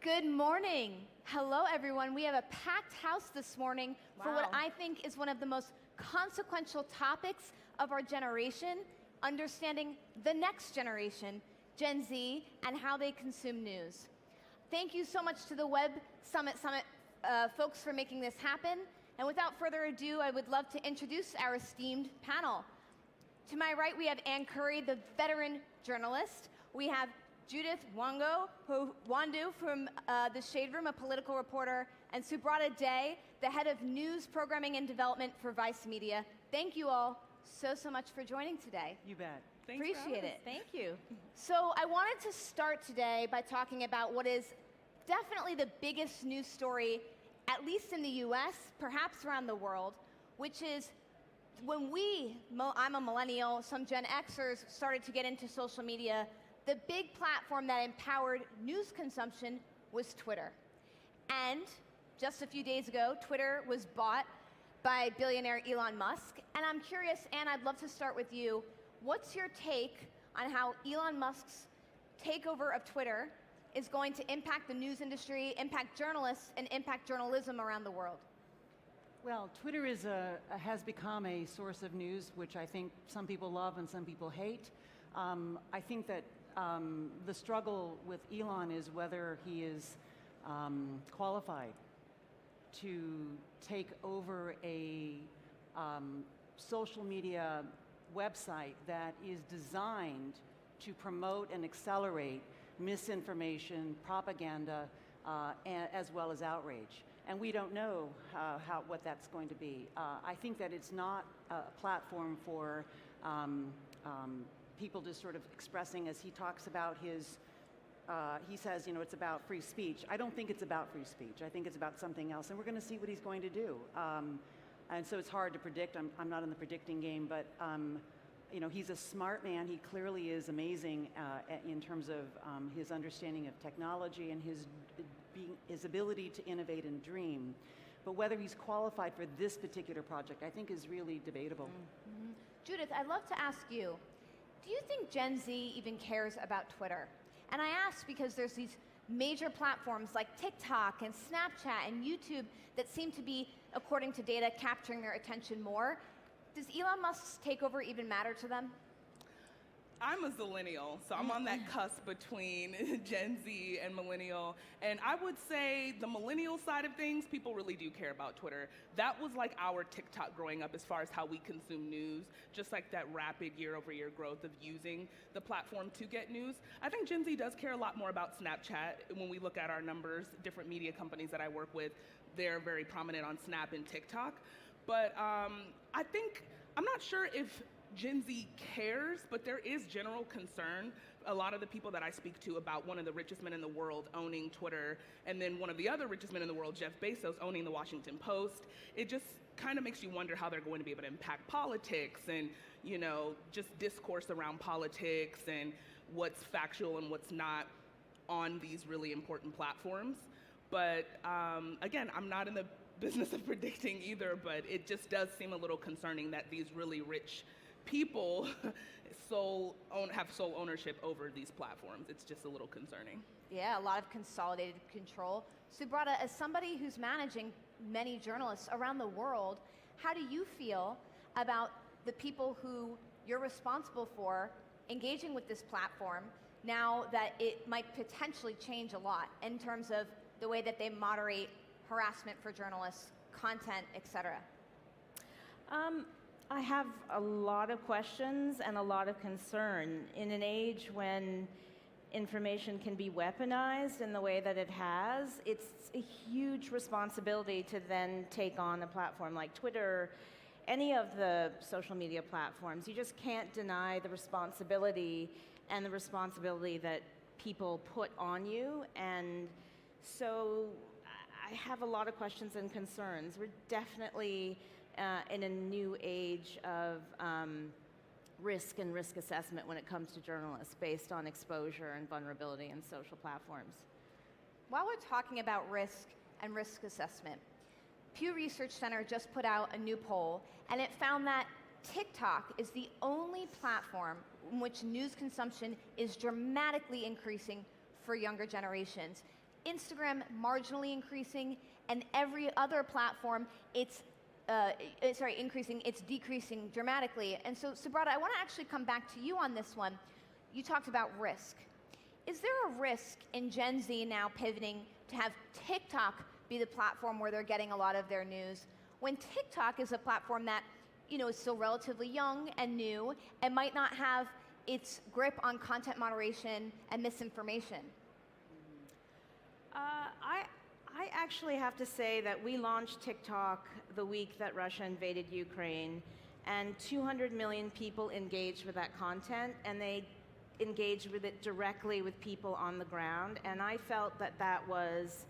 Good morning. Hello, everyone. We have a packed house this morning for what I think is one of the most consequential topics of our generation, understanding the next generation, Gen Z, and how they consume news. Thank you so much to the Web Summit folks for making this happen. And without further ado, I would love to introduce our esteemed panel. To my right, we have Ann Curry, the veteran journalist. We have Judith Wandu from The Shade Room, a political reporter, and Subrata Day, the head of news programming and development for Vice Media. Thank you all so much for joining today. You bet. Thanks. Appreciate it. Thank you. So I wanted to start today by talking about what is definitely the biggest news story, at least in the US, perhaps around the world, which is when I'm a millennial, some Gen Xers started to get into social media, the big platform that empowered news consumption was Twitter. And just a few days ago, Twitter was bought by billionaire Elon Musk. And I'm curious, Anne, I'd love to start with you. What's your take on how Elon Musk's takeover of Twitter is going to impact the news industry, impact journalists, and impact journalism around the world? Well, Twitter has become a source of news, which I think some people love and some people hate. I think that the struggle with Elon is whether he is qualified to take over a social media website that is designed to promote and accelerate misinformation, propaganda, as well as outrage. And we don't know what that's going to be. I think that it's not a platform for people just sort of expressing, as he talks about his, he says, it's about free speech. I don't think it's about free speech. I think it's about something else. And we're going to see what he's going to do. And so it's hard to predict. I'm not in the predicting game, but he's a smart man. He clearly is amazing in terms of his understanding of technology and his ability to innovate and dream. But whether he's qualified for this particular project, I think is really debatable. Mm-hmm. Judith, I'd love to ask you, do you think Gen Z even cares about Twitter? And I ask because there's these major platforms like TikTok and Snapchat and YouTube that seem to be, according to data, capturing their attention more. Does Elon Musk's takeover even matter to them? I'm a zillennial, so I'm on that cusp between Gen Z and millennial. And I would say the millennial side of things, people really do care about Twitter. That was like our TikTok growing up as far as how we consume news, just like that rapid year-over-year growth of using the platform to get news. I think Gen Z does care a lot more about Snapchat. When we look at our numbers, different media companies that I work with, they're very prominent on Snap and TikTok. But I'm not sure if Gen Z cares, but there is general concern. A lot of the people that I speak to about one of the richest men in the world owning Twitter, and then one of the other richest men in the world, Jeff Bezos, owning the Washington Post, it just kind of makes you wonder how they're going to be able to impact politics and, just discourse around politics and what's factual and what's not on these really important platforms. But again, I'm not in the business of predicting either, but it just does seem a little concerning that these really rich people have sole ownership over these platforms. It's just a little concerning. Yeah, a lot of consolidated control. Subrata, as somebody who's managing many journalists around the world, how do you feel about the people who you're responsible for engaging with this platform now that it might potentially change a lot in terms of the way that they moderate harassment for journalists, content, etc.? I have a lot of questions and a lot of concern. In an age when information can be weaponized in the way that it has, it's a huge responsibility to then take on a platform like Twitter, any of the social media platforms. You just can't deny the responsibility that people put on you. And so I have a lot of questions and concerns. We're definitely in a new age of risk and risk assessment when it comes to journalists based on exposure and vulnerability in social platforms. While we're talking about risk and risk assessment, Pew Research Center just put out a new poll, and it found that TikTok is the only platform in which news consumption is dramatically increasing for younger generations. Instagram marginally increasing, and every other platform, it's increasing, it's decreasing dramatically. And so, Subrata, I want to actually come back to you on this one. You talked about risk. Is there a risk in Gen Z now pivoting to have TikTok be the platform where they're getting a lot of their news, when TikTok is a platform that, is still relatively young and new and might not have its grip on content moderation and misinformation? I actually have to say that we launched TikTok the week that Russia invaded Ukraine, and 200 million people engaged with that content, and they engaged with it directly with people on the ground, and I felt that that was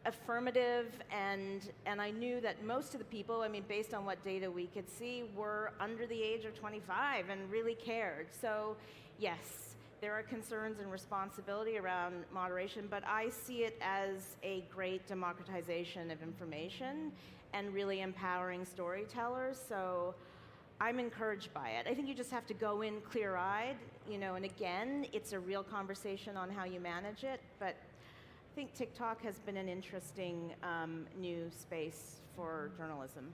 affirmative, and I knew that most of the people, I mean, based on what data we could see, were under the age of 25 and really cared. So yes, there are concerns and responsibility around moderation, but I see it as a great democratization of information and really empowering storytellers. So I'm encouraged by it. I think you just have to go in clear-eyed, and again, it's a real conversation on how you manage it, but I think TikTok has been an interesting new space for journalism.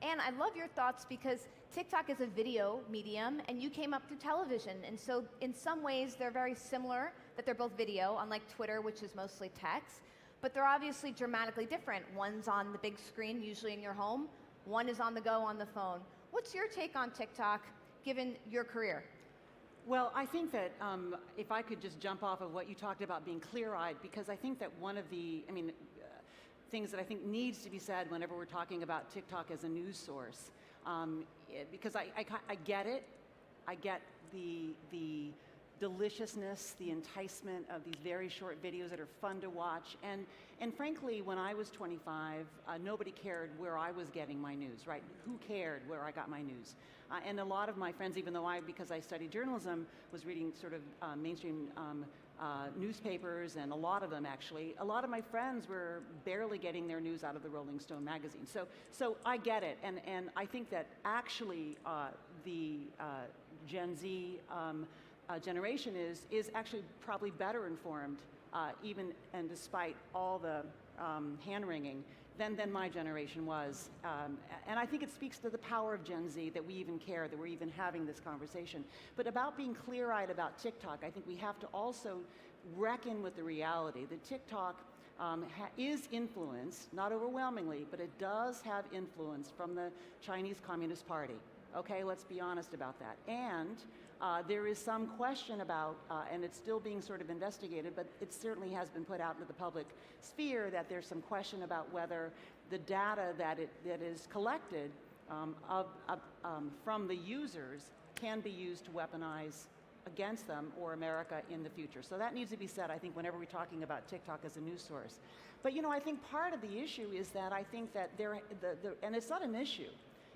And I love your thoughts, because TikTok is a video medium and you came up through television. And so in some ways they're very similar, that they're both video, unlike Twitter, which is mostly text. But they're obviously dramatically different. One's on the big screen, usually in your home. One is on the go on the phone. What's your take on TikTok, given your career? Well, I think that if I could just jump off of what you talked about being clear-eyed, because I think that one of the, things that I think needs to be said whenever we're talking about TikTok as a news source, because I get it. I get the deliciousness, the enticement of these very short videos that are fun to watch. And frankly, when I was 25, nobody cared where I was getting my news, right? Who cared where I got my news? And a lot of my friends, even though because I studied journalism, was reading sort of mainstream newspapers, and a lot of them actually, a lot of my friends were barely getting their news out of the Rolling Stone magazine. So I get it, and I think that actually the Gen Z generation is actually probably better informed, even and despite all the hand-wringing, than my generation was. And I think it speaks to the power of Gen Z that we even care, that we're even having this conversation. But about being clear-eyed about TikTok, I think we have to also reckon with the reality that TikTok is influenced, not overwhelmingly, but it does have influence from the Chinese Communist Party. Okay, let's be honest about that. And there is some question about, and it's still being sort of investigated, but it certainly has been put out into the public sphere, that there's some question about whether the data that is collected from the users can be used to weaponize against them or America in the future. So that needs to be said, I think, whenever we're talking about TikTok as a news source. But I think part of the issue is that I think that and it's not an issue,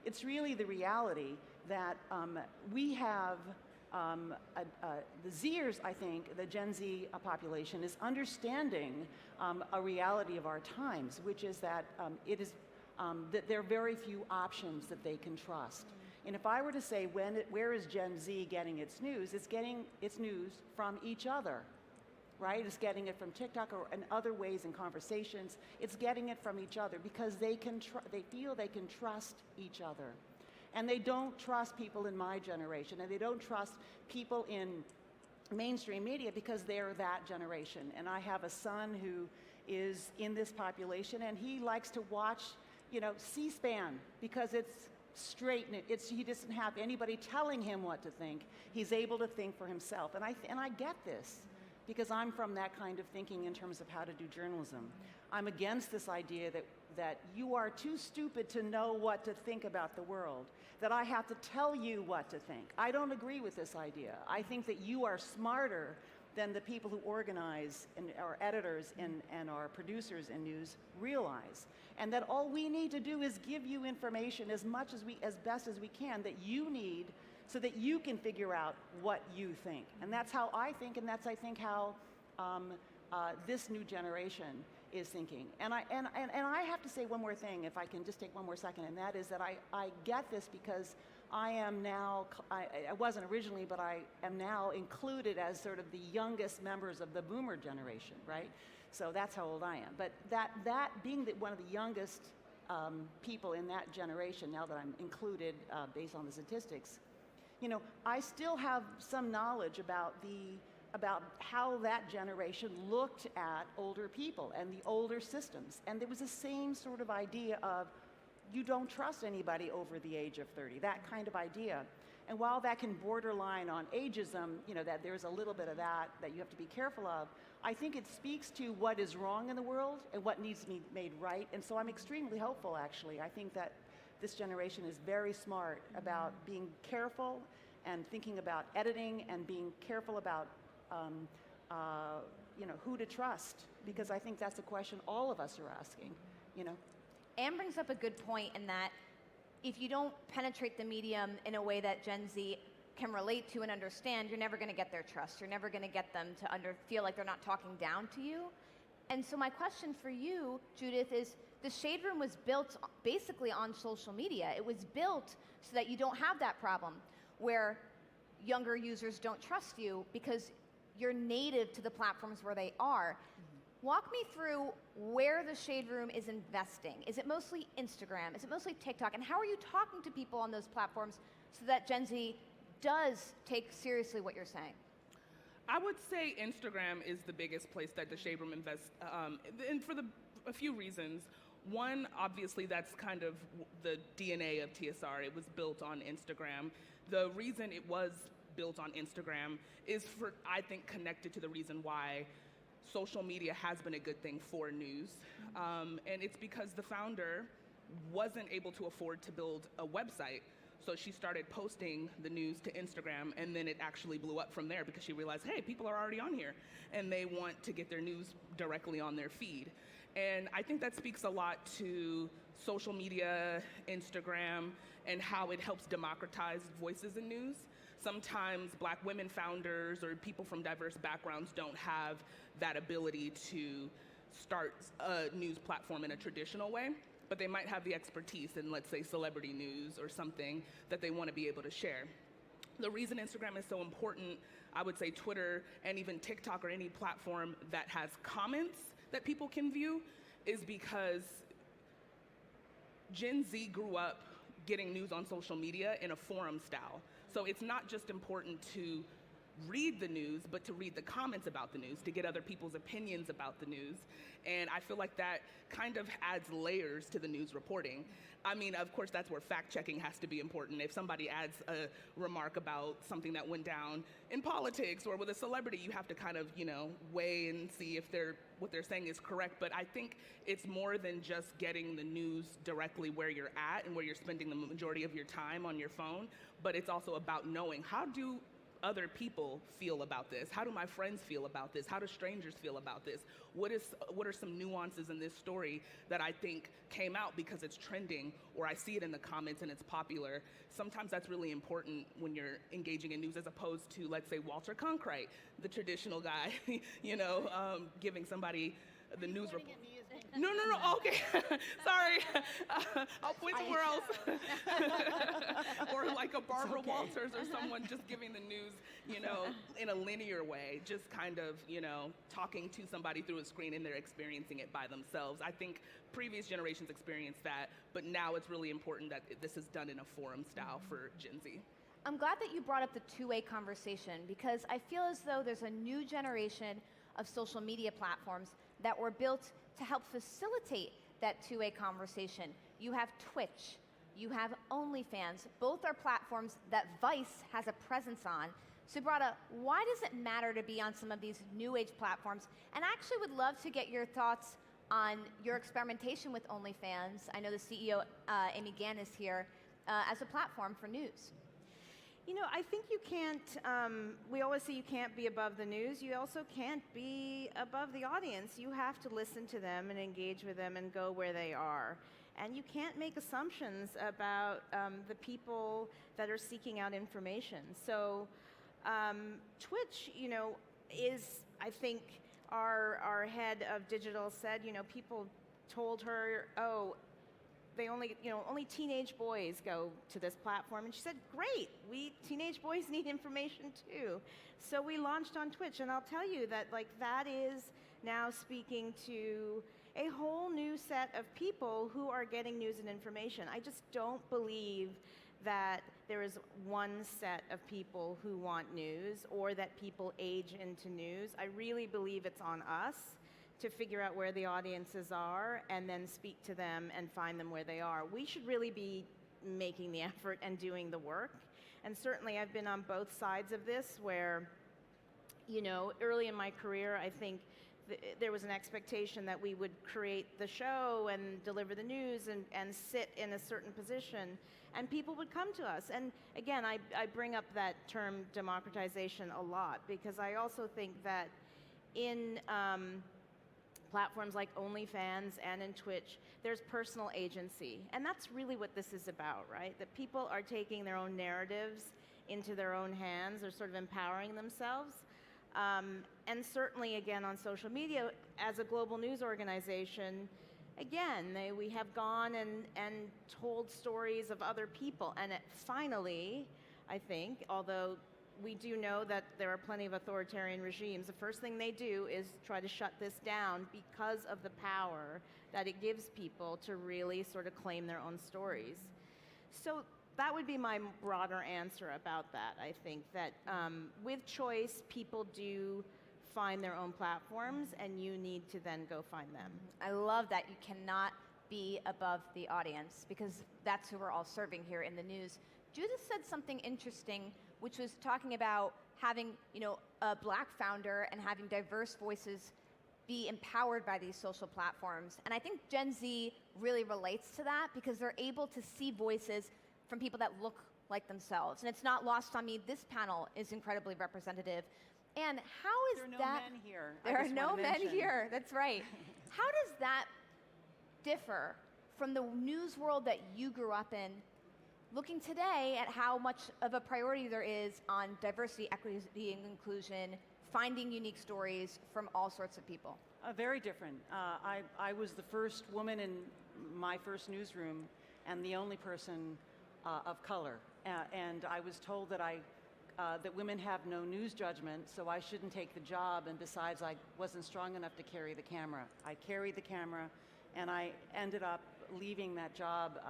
it's really the reality that we have the Zers, I think, the Gen Z population is understanding a reality of our times, which is that that there are very few options that they can trust. And if I were to say, where is Gen Z getting its news? It's getting its news from each other, right? It's getting it from TikTok or in other ways in conversations. It's getting it from each other because they feel they can trust each other. And they don't trust people in my generation, and they don't trust people in mainstream media because they're that generation. And I have a son who is in this population, and he likes to watch, C-SPAN because it's straight. He doesn't have anybody telling him what to think. He's able to think for himself. And I get this because I'm from that kind of thinking in terms of how to do journalism. I'm against this idea that you are too stupid to know what to think about the world, that I have to tell you what to think. I don't agree with this idea. I think that you are smarter than the people who organize and our editors and our producers in news realize. And that all we need to do is give you information as best as we can that you need so that you can figure out what you think. And that's how I think, and that's, I think, how this new generation is thinking. And I have to say one more thing, if I can just take one more second, and that is that I get this because I am now, I wasn't originally, but I am now included as sort of the youngest members of the boomer generation, right? So that's how old I am. But that being one of the youngest people in that generation, now that I'm included based on the statistics, I still have some knowledge about how that generation looked at older people and the older systems. And there was the same sort of idea of, you don't trust anybody over the age of 30, that kind of idea. And while that can borderline on ageism, that there's a little bit of that you have to be careful of, I think it speaks to what is wrong in the world and what needs to be made right. And so I'm extremely hopeful, actually. I think that this generation is very smart about being careful and thinking about editing and being careful about who to trust, because I think that's a question all of us are asking. Anne brings up a good point in that if you don't penetrate the medium in a way that Gen Z can relate to and understand, you're never going to get their trust. You're never going to get them to feel like they're not talking down to you. And so my question for you, Judith, is the Shade Room was built basically on social media. It was built so that you don't have that problem where younger users don't trust you because you're native to the platforms where they are. Walk me through where the Shade Room is investing. Is it mostly Instagram? Is it mostly TikTok? And how are you talking to people on those platforms so that Gen Z does take seriously what you're saying? I would say Instagram is the biggest place that the Shade Room invests, and for a few reasons. One, obviously, that's kind of the DNA of TSR. It was built on Instagram. The reason it was built on Instagram is, I think, connected to the reason why social media has been a good thing for news. And it's because the founder wasn't able to afford to build a website. So she started posting the news to Instagram, and then it actually blew up from there because she realized, hey, people are already on here, and they want to get their news directly on their feed. And I think that speaks a lot to social media, Instagram, and how it helps democratize voices in news. Sometimes Black women founders or people from diverse backgrounds don't have that ability to start a news platform in a traditional way, but they might have the expertise in, let's say, celebrity news or something that they want to be able to share. The reason Instagram is so important, I would say Twitter and even TikTok or any platform that has comments that people can view, is because Gen Z grew up getting news on social media in a forum style. So it's not just important to read the news, but to read the comments about the news, to get other people's opinions about the news. And I feel like that kind of adds layers to the news reporting. I mean, of course, that's where fact-checking has to be important. If somebody adds a remark about something that went down in politics or with a celebrity, you have to kind of, weigh and see if what they're saying is correct. But I think it's more than just getting the news directly where you're at and where you're spending the majority of your time on your phone, but it's also about knowing, how do other people feel about this? How do my friends feel about this? How do strangers feel about this? What are some nuances in this story that I think came out because it's trending, or I see it in the comments and it's popular? Sometimes that's really important when you're engaging in news, as opposed to, let's say, Walter Cronkite, the traditional guy, giving somebody the news report. No, okay. Sorry. I'll point somewhere else. Or like a Barbara Walters or someone just giving the news, in a linear way, just kind of, talking to somebody through a screen and they're experiencing it by themselves. I think previous generations experienced that, but now it's really important that this is done in a forum style for Gen Z. I'm glad that you brought up the two-way conversation, because I feel as though there's a new generation of social media platforms that were built to help facilitate that two-way conversation. You have Twitch, you have OnlyFans. Both are platforms that Vice has a presence on. Subrata, why does it matter to be on some of these new age platforms? And I actually would love to get your thoughts on your experimentation with OnlyFans. I know the CEO, Amy Gann, is here as a platform for news. I think you can't, we always say you can't be above the news. You also can't be above the audience. You have to listen to them and engage with them and go where they are. And you can't make assumptions about the people that are seeking out information. So Twitch, is, I think, our head of digital said, people told her, only teenage boys go to this platform. And she said, great, we teenage boys need information too. So we launched on Twitch, and I'll tell you that that is now speaking to a whole new set of people who are getting news and information. I just don't believe that there is one set of people who want news or that people age into news. I really believe it's on us to figure out where the audiences are and then speak to them and find them where they are. We should really be making the effort and doing the work. And certainly I've been on both sides of this where, early in my career, I think there was an expectation that we would create the show and deliver the news and sit in a certain position, and people would come to us. And again, I bring up that term democratization a lot because I also think that in platforms like OnlyFans and in Twitch, there's personal agency. And that's really what this is about, right? That people are taking their own narratives into their own hands. They're sort of empowering themselves. And certainly, again, on social media, as a global news organization, again, we have gone and told stories of other people. And finally, I think, although we do know that there are plenty of authoritarian regimes, the first thing they do is try to shut this down because of the power that it gives people to really sort of claim their own stories. So that would be my broader answer about that. I think that with choice, people do find their own platforms, and you need to then go find them. I love that you cannot be above the audience, because that's who we're all serving here in the news. Judith said something interesting, which was talking about having, a Black founder and having diverse voices be empowered by these social platforms. And I think Gen Z really relates to that because they're able to see voices from people that look like themselves. And it's not lost on me, this panel is incredibly representative. And how is there are no men here. There are no men here, that's right. How does that differ from the news world that you grew up in, looking today at how much of a priority there is on diversity, equity, and inclusion, finding unique stories from all sorts of people? Very different. I was the first woman in my first newsroom and the only person of color. And I was told that that women have no news judgment, so I shouldn't take the job, and besides, I wasn't strong enough to carry the camera. I carried the camera, and I ended up leaving that job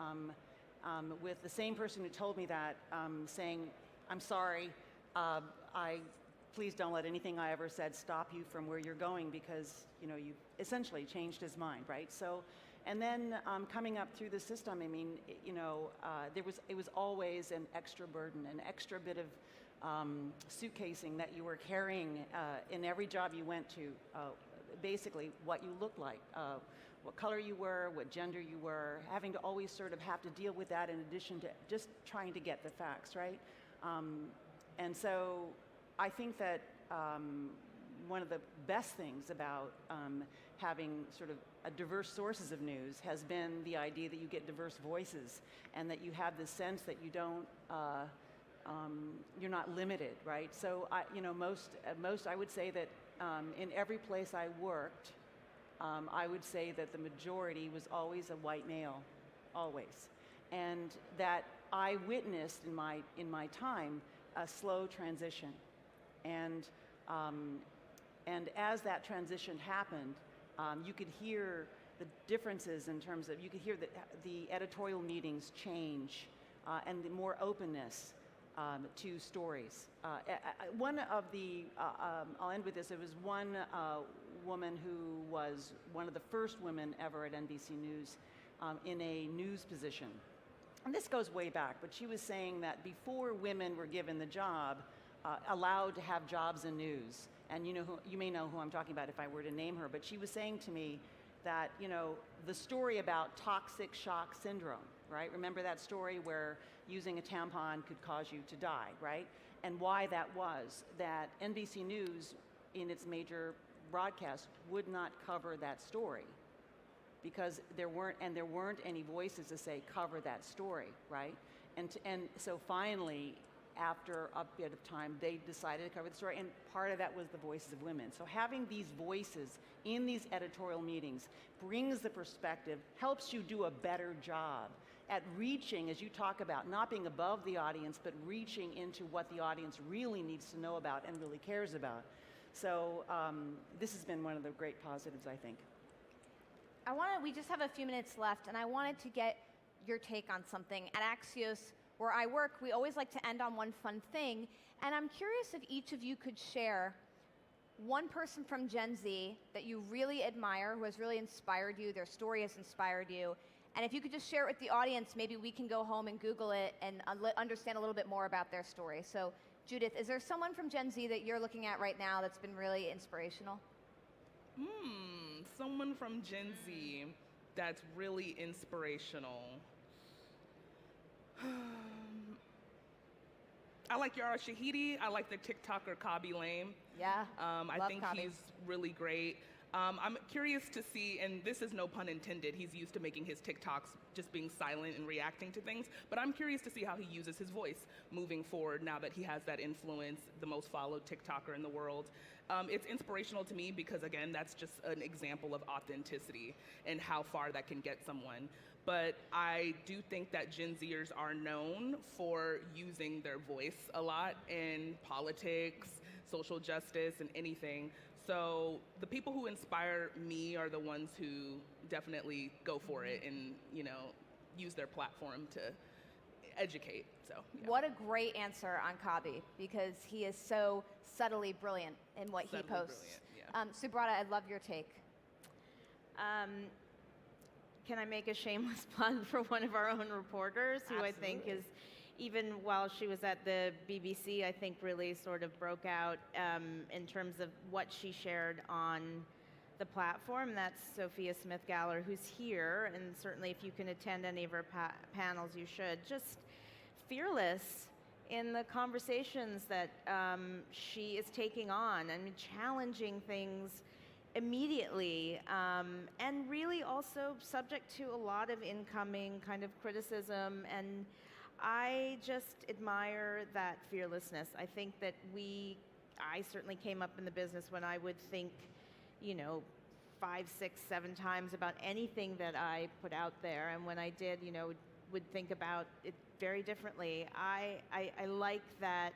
with the same person who told me that, saying, I'm sorry, please don't let anything I ever said stop you from where you're going, because you essentially changed his mind, right? So, and then coming up through the system, I mean, it was always an extra burden, an extra bit of suitcasing that you were carrying in every job you went to. Basically, what you looked like, what color you were, what gender you were, having to always sort of have to deal with that in addition to just trying to get the facts, right? And so I think that one of the best things about having sort of a diverse sources of news has been the idea that you get diverse voices and that you have this sense that you don't, you're not limited, right? So most I would say that in every place I worked, I would say that the majority was always a white male, always, and that I witnessed in my time a slow transition, and as that transition happened, you could hear the differences in terms of, you could hear the editorial meetings change and the more openness to stories. One of the, I'll end with this, there was one woman who was one of the first women ever at NBC News in a news position. And this goes way back, but she was saying that before women were given the job, allowed to have jobs in news, and you may know who I'm talking about if I were to name her, but she was saying to me that, the story about toxic shock syndrome, right? Remember that story where using a tampon could cause you to die, right? And why that was, that NBC News in its major broadcast would not cover that story because there weren't any voices to say cover that story, right? And so finally, after a bit of time, they decided to cover the story, and part of that was the voices of women. So having these voices in these editorial meetings brings the perspective, helps you do a better job at reaching, as you talk about, not being above the audience, but reaching into what the audience really needs to know about and really cares about. So this has been one of the great positives, I think. We just have a few minutes left, and I wanted to get your take on something. At Axios, where I work, we always like to end on one fun thing, and I'm curious if each of you could share one person from Gen Z that you really admire, who has really inspired you, their story has inspired you, and if you could just share it with the audience, maybe we can go home and Google it and understand a little bit more about their story. So, Judith, is there someone from Gen Z that you're looking at right now that's been really inspirational? Someone from Gen Z that's really inspirational. I like Yara Shahidi. I like the TikToker Kabi Lame. Yeah, I think Kabi. he's really great. I'm curious to see, and this is no pun intended, he's used to making his TikToks just being silent and reacting to things, but I'm curious to see how he uses his voice moving forward now that he has that influence, the most followed TikToker in the world. It's inspirational to me because, again, that's just an example of authenticity and how far that can get someone. But I do think that Gen Zers are known for using their voice a lot in politics, social justice, and anything. So the people who inspire me are the ones who definitely go for it and, use their platform to educate. So yeah. What a great answer on Kabi, because he is so subtly brilliant in what he posts. Brilliant, yeah. Subrata, I'd love your take. Can I make a shameless plug for one of our own reporters, who I think is, even while she was at the BBC, I think really sort of broke out in terms of what she shared on the platform. That's Sophia Smith-Galler, who's here, and certainly if you can attend any of her panels, you should. Just fearless in the conversations that she is taking on. I mean, challenging things immediately, and really also subject to a lot of incoming kind of criticism, and I just admire that fearlessness. I think that I certainly came up in the business when I would think, 5, 6, 7 times about anything that I put out there, and when I did, would think about it very differently. I like that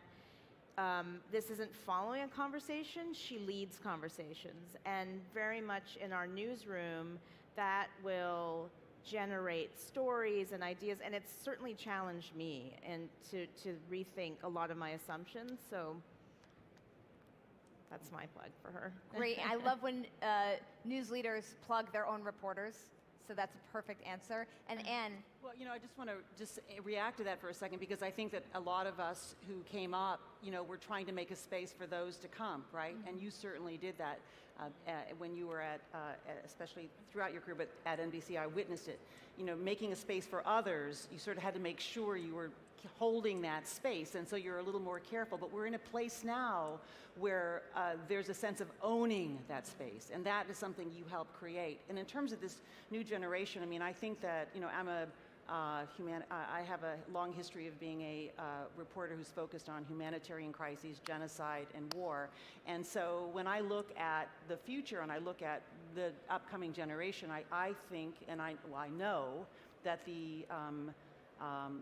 this isn't following a conversation, she leads conversations, and very much in our newsroom that will generate stories and ideas, and it's certainly challenged me and to rethink a lot of my assumptions. So that's my plug for her. Great. I love when news leaders plug their own reporters. So that's a perfect answer. And Anne. Well, I just want to react to that for a second, because I think that a lot of us who came up, we're trying to make a space for those to come, right? Mm-hmm. And you certainly did that when you were especially throughout your career, but at NBC, I witnessed it. Making a space for others, you sort of had to make sure you were holding that space, and so you're a little more careful. But we're in a place now where there's a sense of owning that space, and that is something you help create. And in terms of this new generation, I think that I have a long history of being a reporter who's focused on humanitarian crises, genocide, and war. And so when I look at the future and I look at the upcoming generation, I think, and I know that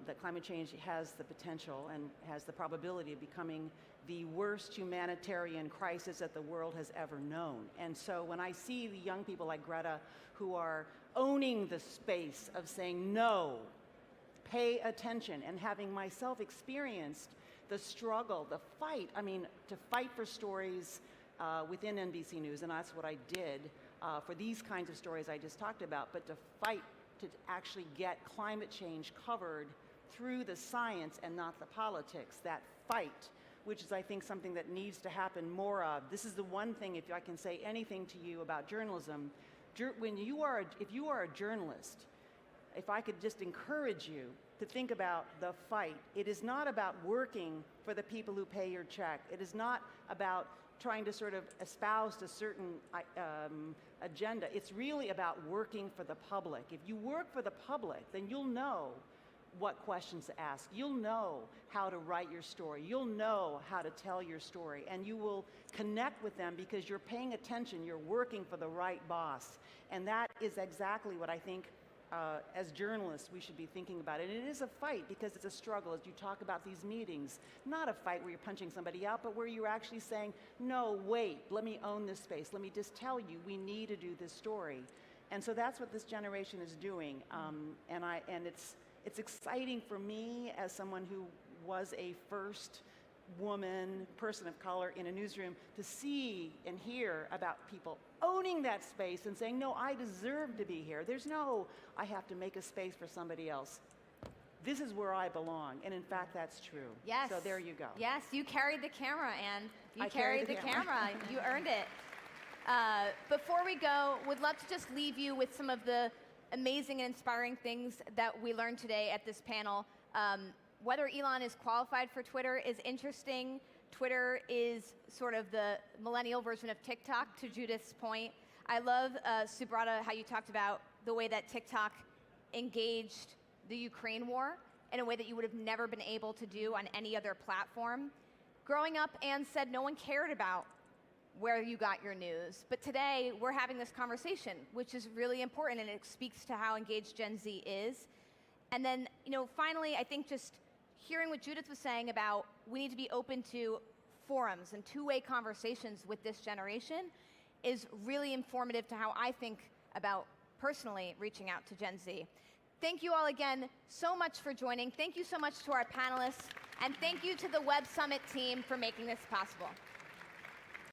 that climate change has the potential and has the probability of becoming the worst humanitarian crisis that the world has ever known. And so when I see the young people like Greta who are owning the space of saying no, pay attention, and having myself experienced the struggle, the fight, to fight for stories within NBC News, and that's what I did for these kinds of stories I just talked about, but to fight to actually get climate change covered through the science and not the politics, that fight, which is, I think, something that needs to happen more of. This is the one thing, if I can say anything to you about journalism, if you are a journalist, if I could just encourage you to think about the fight. It is not about working for the people who pay your check. It is not about trying to sort of espouse a certain agenda. It's really about working for the public. If you work for the public, then you'll know what questions to ask. You'll know how to write your story. You'll know how to tell your story, and you will connect with them because you're paying attention. You're working for the right boss. And that is exactly what I think as journalists we should be thinking about. And it is a fight because it's a struggle as you talk about these meetings. Not a fight where you're punching somebody out, but where you're actually saying, no, wait, let me own this space. Let me just tell you, we need to do this story. And so that's what this generation is doing. And it's exciting for me as someone who was a first woman, person of color in a newsroom, to see and hear about people owning that space and saying, no, I deserve to be here. There's no, I have to make a space for somebody else. This is where I belong. And in fact, that's true. Yes. So there you go. Yes, you carried the camera, Anne. You I carried the camera. You earned it. Before we go, would love to just leave you with some of the amazing and inspiring things that we learned today at this panel. Whether Elon is qualified for Twitter is interesting. Twitter is sort of the millennial version of TikTok, to Judith's point. I love, Subrata, how you talked about the way that TikTok engaged the Ukraine war in a way that you would have never been able to do on any other platform. Growing up, Anne said no one cared about where you got your news. But today, we're having this conversation, which is really important, and it speaks to how engaged Gen Z is. And then, finally, I think just hearing what Judith was saying about we need to be open to forums and two-way conversations with this generation is really informative to how I think about personally reaching out to Gen Z. Thank you all again so much for joining. Thank you so much to our panelists, and thank you to the Web Summit team for making this possible.